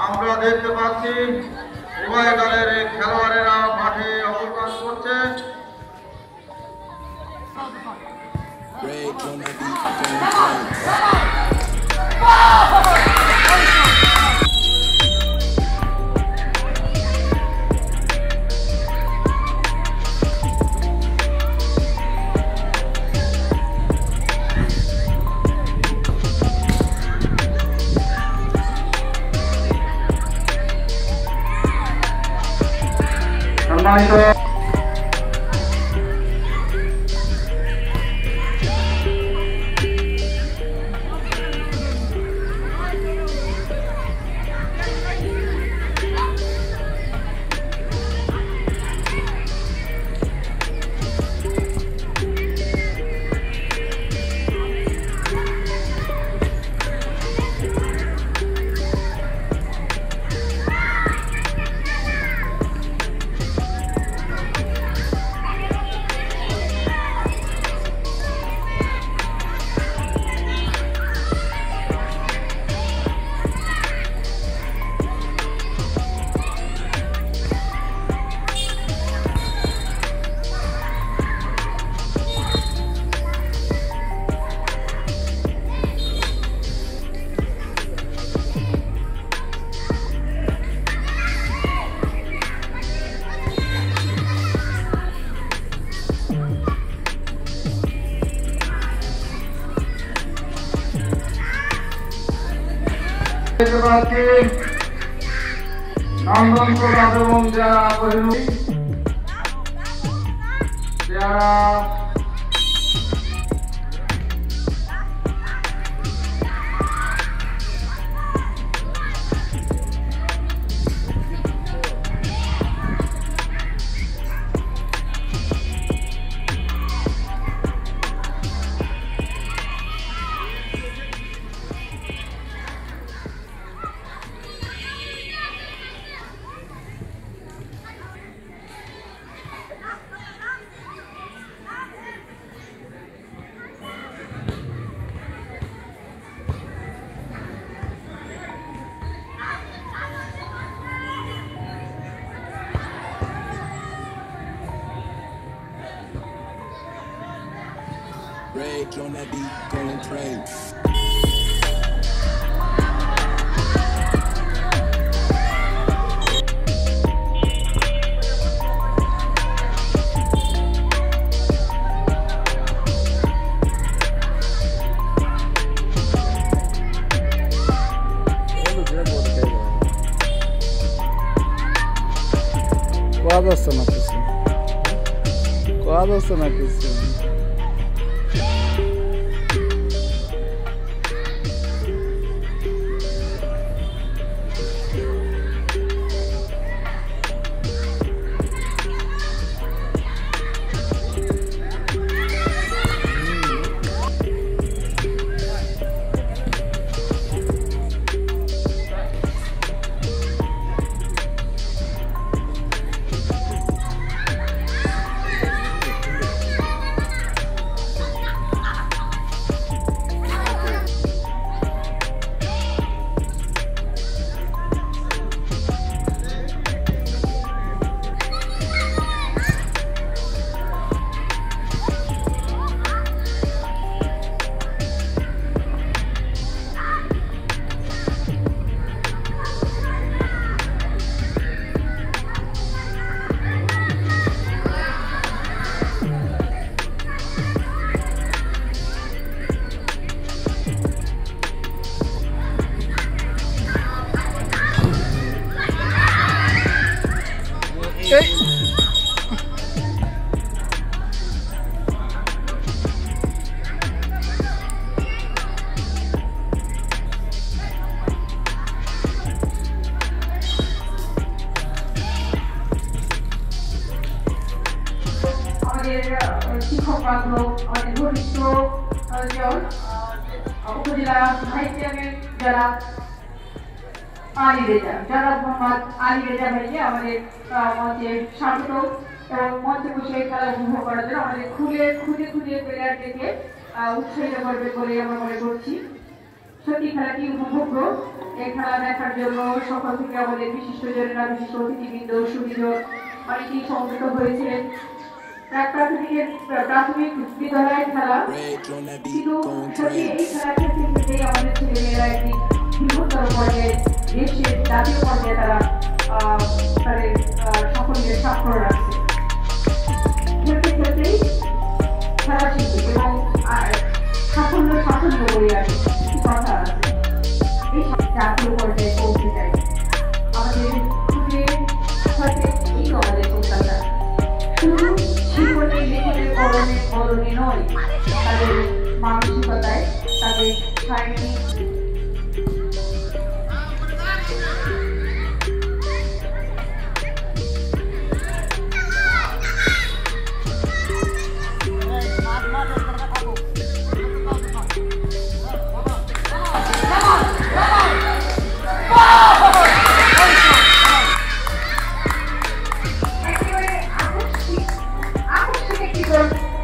আমরা দেখতে পাচ্ছি উভয় দলের খেলোয়াড়েরা মাঠে অবস্থান করছে। সম্মানিত নন্দন প্রভাত এবং যারা Rage on that beat, going crazy. Quadra na piscina. শিক্ষক বান্ধব আমাদের ঘনিষ্ঠ উপজেলা সাহিত্যের যারা আলী রেজা জনাব মোহাম্মদ আলী রেজা ভাইকে আমাদের মঞ্চে স্বাগত এবং মঞ্চে বসে খেলা উপভোগ করার জন্য আমাদের খুঁজে প্লেয়ার দেখে উৎসাহিত করবে বলে আমরা মনে করছি। সত্যি খেলাটি উপভোগ্য। এই খেলা দেখার জন্য সকাল থেকে আমাদের বিশিষ্টজনেরা, বিশিষ্ট অতিথিবৃন্দ, সুবিধা অনেকেই সমবেত হয়েছিলেন। প্রাথমিক বিদ্যালয়ের খেলা কিন্তু সত্যি এই খেলা খেলতে খেলতেই আমাদের ছেলেমেয়েরা একটি বৃহত্তর পর্যায়ে দেশের জাতীয় পর্যায়ে তারা তাদের সাফল্যের স্বাক্ষর রাখছে। খেলতে খেলতেই খেলা শিখবে এবং সাফল্য বলে আসে কথা আছে। এই জাতীয় পর্যায়ে পৌঁছে যায় আমাদের খুবই এই আমাদের প্রত্যাশা। শুধু শিক্ষণের লেখনের বলনে নয়, তাদের মানসিকতায়, তাদের শারীরিক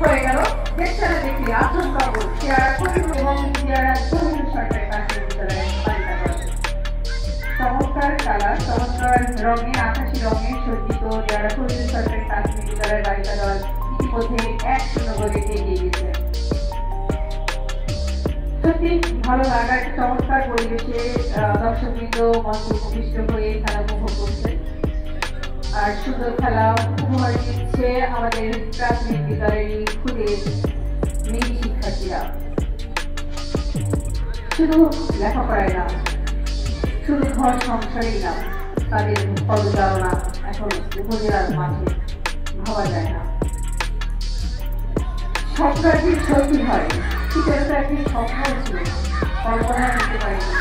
হয়ে গেল। দেশটারা দেখে আশঙ্কা করছে এবং সরকারি প্রাথমিক বিদ্যালয়ের বালিকা দল চমৎকার কালার, চমৎকার রঙে, আকাশি রঙে সজ্জিত যারা ফরিদপুর সরকারি প্রাথমিক বিদ্যালয়ের বালিকা দল ইতিমধ্যে 1-0 গোলে এগিয়ে গেছে। সত্যি ভালো লাগার চমৎকার পরিবেশে দর্শকবৃন্দ মঞ্চে উপবিষ্ট হয়ে খেলা উপভোগ করছে। আর সুন্দর খেলা উপহার দিচ্ছে আমাদের প্রাথমিক বিদ্যালয়ের খুদে মেয়ে শিক্ষার্থীরা। শুধু লেখাপড়ায় না, শুধু ঘর সংসারেই না, তাদের পদচারণা এখন উপজেলার মাঠে ভাবা যায় না। স্বপ্নটি সত্যি হয়, কিন্তু এটা একটি স্বপ্ন ছিল, কল্পনা করতে পারিনি।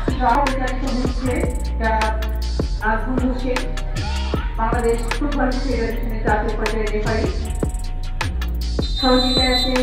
কিন্তু আহ্বানিত হচ্ছে যারা আব্দুল হোসেন, বাংলাদেশ ফুটবল ফেডারেশনের জাতীয় পর্যায়ের রেফারি, সহযোগিতায় আছে